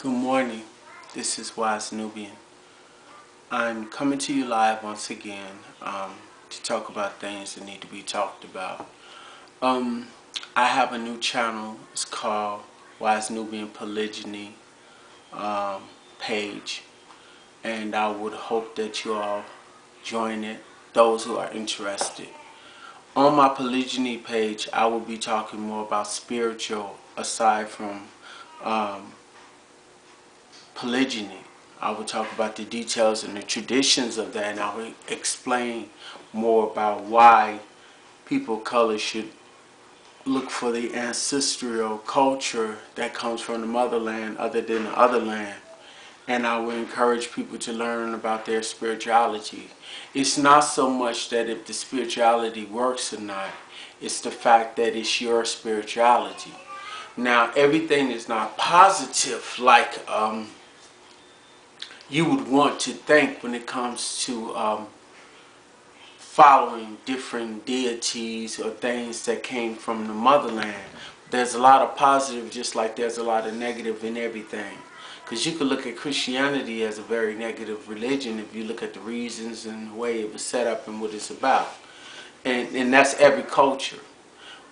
Good morning. This is Wise Nubian. I'm coming to you live once again to talk about things that need to be talked about. Um, I have a new channel. It's called Wise Nubian Polygyny um, page, and I would hope that you all join it. Those who are interested. On my polygyny page, I will be talking more about spiritual aside from um, polygyny. I will talk about the details and the traditions of that, and I will explain more about why people of color should look for the ancestral culture that comes from the motherland other than the other land. And I will encourage people to learn about their spirituality. It's not so much that if the spirituality works or not, it's the fact that it's your spirituality. Now, everything is not positive like you would want to think when it comes to following different deities or things that came from the motherland. There's a lot of positive just like there's a lot of negative in everything. Because you could look at Christianity as a very negative religion if you look at the reasons and the way it was set up and what it's about. And that's every culture.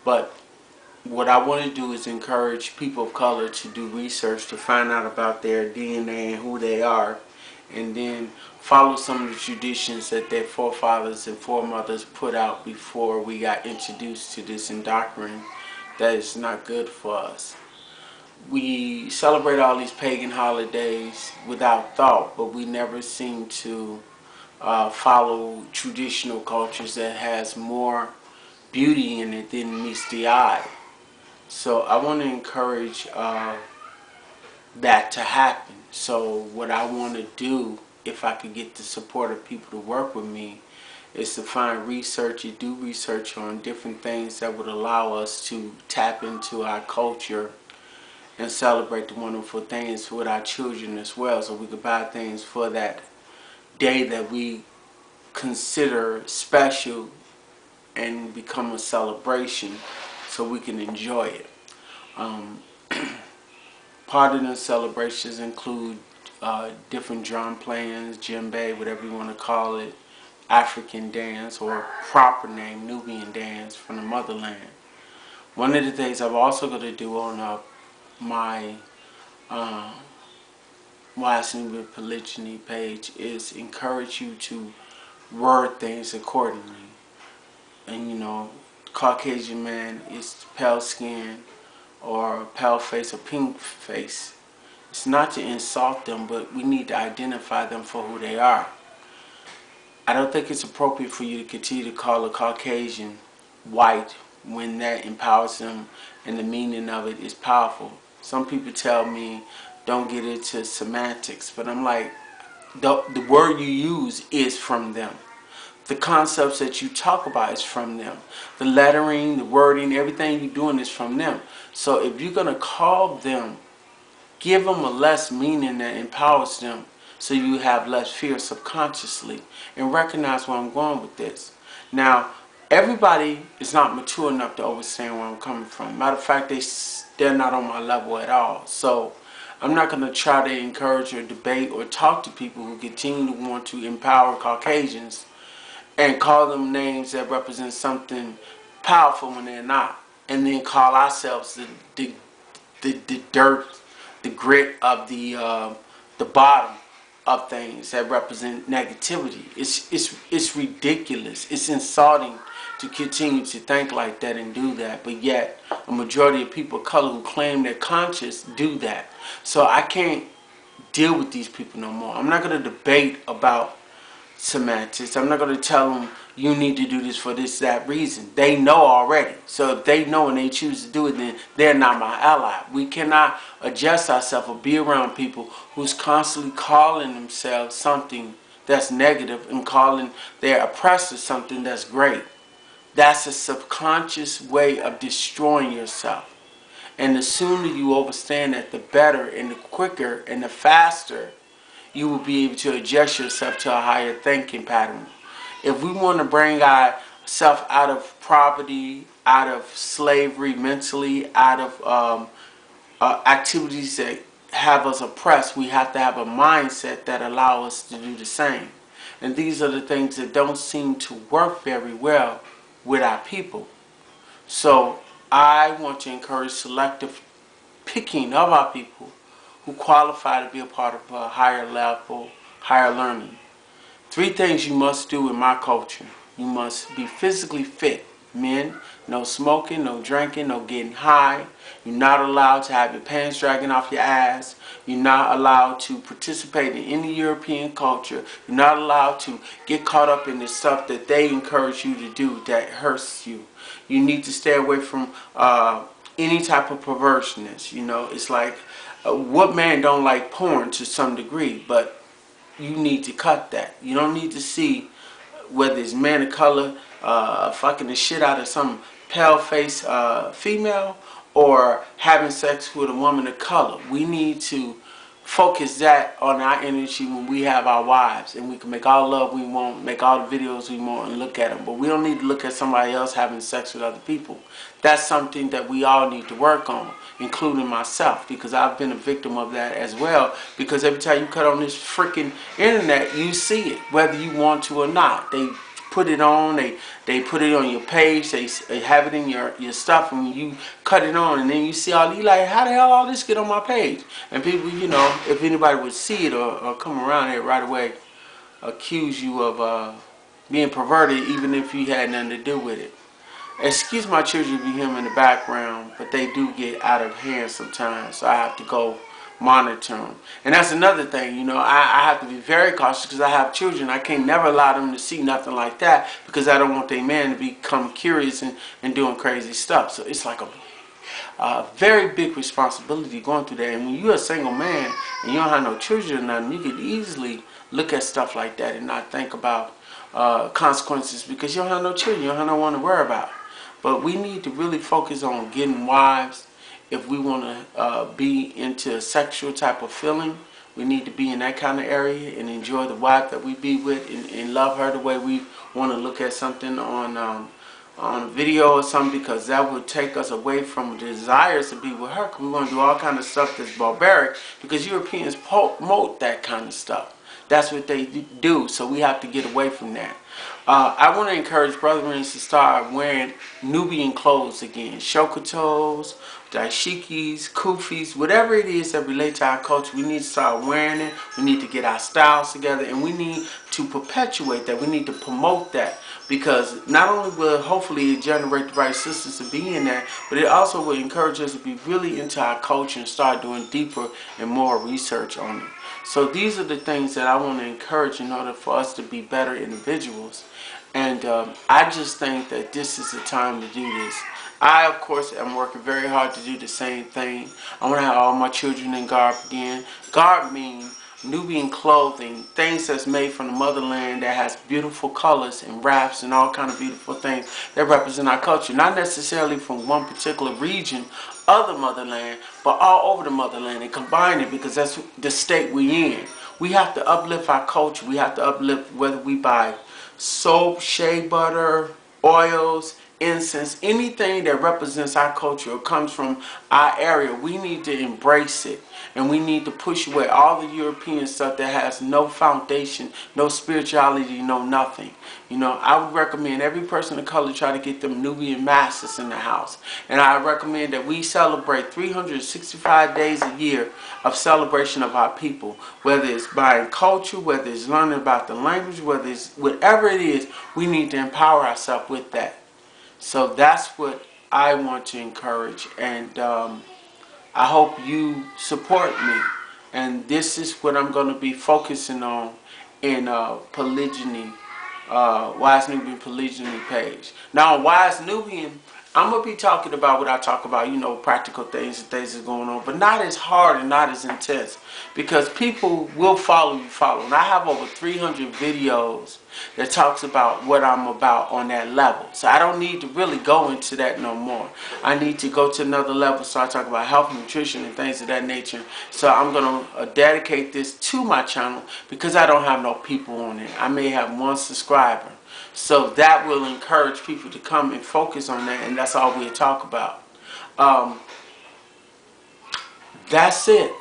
But what I want to do is encourage people of color to do research to find out about their DNA and who they are, and then follow some of the traditions that their forefathers and foremothers put out before we got introduced to this indoctrine that is not good for us. We celebrate all these pagan holidays without thought, but we never seem to follow traditional cultures that has more beauty in it than meets the eye. So I want to encourage that to happen. So what I want to do, if I could get the support of people to work with me, is to find research and do research on different things that would allow us to tap into our culture and celebrate the wonderful things with our children as well, so we could buy things for that day that we consider special and become a celebration so we can enjoy it. Um, Part of the celebrations include different drum playings, djembe, whatever you want to call it, African dance, or proper name, Nubian dance from the motherland. One of the things I'm also going to do on my uh, Wise Nubian Polygyny page is encourage you to word things accordingly. And Caucasian man is pale skin or pale face or pink face. It's not to insult them, but we need to identify them for who they are. I don't think it's appropriate for you to continue to call a Caucasian white when that empowers them and the meaning of it is powerful. Some people tell me don't get into semantics, but I'm like, the word you use is from them. The concepts that you talk about is from them. The lettering, the wording, everything you're doing is from them. So if you're going to call them, give them a less meaning that empowers them so you have less fear subconsciously. And recognize where I'm going with this. Now, everybody is not mature enough to understand where I'm coming from. Matter of fact, they're not on my level at all. So I'm not going to try to encourage or debate or talk to people who continue to want to empower Caucasians and call them names that represent something powerful when they're not, and then call ourselves the dirt, the grit of the bottom of things that represent negativity. It's ridiculous. It's insulting to continue to think like that and do that, but yet a majority of people of color who claim they're conscious do that. So I can't deal with these people no more. I'm not going to debate about semantics. I'm not going to tell them you need to do this for this, that reason. They know already. So if they know and they choose to do it, then they're not my ally. We cannot adjust ourselves or be around people who's constantly calling themselves something that's negative and calling their oppressor something that's great. That's a subconscious way of destroying yourself. And the sooner you understand that, the better and the quicker and the faster you will be able to adjust yourself to a higher thinking pattern. If we want to bring ourselves out of poverty, out of slavery mentally, out of activities that have us oppressed, we have to have a mindset that allow us to do the same. And these are the things that don't seem to work very well with our people. So I want to encourage selective picking of our people who qualify to be a part of a higher level, higher learning. 3 things you must do in my culture. You must be physically fit. Men, no smoking, no drinking, no getting high. You're not allowed to have your pants dragging off your ass. You're not allowed to participate in any European culture. You're not allowed to get caught up in the stuff that they encourage you to do that hurts you. You need to stay away from any type of perverseness. You know, it's like, what man don't like porn to some degree, but you need to cut that. You don't need to see whether it's man of color fucking the shit out of some pale face female or having sex with a woman of color. We need to focus that on our energy when we have our wives, and we can make all love we want, make all the videos we want, and look at them. But we don't need to look at somebody else having sex with other people. That's something that we all need to work on, including myself, because I've been a victim of that as well. Because every time you cut on this freaking internet, you see it, whether you want to or not. They put it on, they put it on your page, they have it in your stuff, and you cut it on, and then you see all, you like, how the hell all this get on my page? And people, you know, if anybody would see it or come around here right away, accuse you of being perverted, even if you had nothing to do with it. Excuse my children if you hear them in the background, but they do get out of hand sometimes, so I have to go monitor them. And that's another thing, you know, I have to be very cautious because I have children. I can't never allow them to see nothing like that because I don't want their man to become curious and doing crazy stuff. So it's like a very big responsibility going through that. And when you're a single man and you don't have no children or nothing, you could easily look at stuff like that and not think about consequences because you don't have no children, you don't have no one to worry about. But we need to really focus on getting wives. If we want to be into a sexual type of feeling, we need to be in that kind of area and enjoy the wife that we be with and love her the way we want to look at something on video or something, because that would take us away from the desires to be with her. Cause we want to do all kind of stuff that's barbaric because Europeans promote that kind of stuff. That's what they do, so we have to get away from that. I want to encourage brethren to start wearing Nubian clothes again. Shokotos, dashikis, kufis, whatever it is that relate to our culture, we need to start wearing it. We need to get our styles together, and we need to perpetuate that. We need to promote that, because not only will hopefully it generate the right sisters to be in that, but it also will encourage us to be really into our culture and start doing deeper and more research on it. So these are the things that I want to encourage in order for us to be better individuals. And I just think that this is the time to do this. I, of course, am working very hard to do the same thing. I want to have all my children in garb again. Garb means Nubian clothing, things that's made from the motherland that has beautiful colors and wraps and all kind of beautiful things that represent our culture. Not necessarily from one particular region of the motherland, but all over the motherland, and combine it because that's the state we in. We have to uplift our culture. We have to uplift whether we buy soap, shea butter, oils, incense, anything that represents our culture or comes from our area. We need to embrace it, and we need to push away all the European stuff that has no foundation, no spirituality, no nothing. You know, I would recommend every person of color try to get them Nubian masters in the house. And I recommend that we celebrate 365 days a year of celebration of our people, whether it's buying culture, whether it's learning about the language, whether it's whatever it is. We need to empower ourselves with that. So that's what I want to encourage, and I hope you support me. And this is what I'm going to be focusing on in Polygyny, Wise Nubian Polygyny page. Now on Wise Nubian, I'm going to be talking about what I talk about, you know, practical things and things that's going on, but not as hard and not as intense, because people will follow you. And I have over 300 videos that talks about what I'm about on that level. So I don't need to really go into that no more. I need to go to another level, so I talk about health and nutrition and things of that nature. So I'm going to dedicate this to my channel because I don't have no people on it. I may have one subscriber. So that will encourage people to come and focus on that, and that's all we'll talk about. That's it.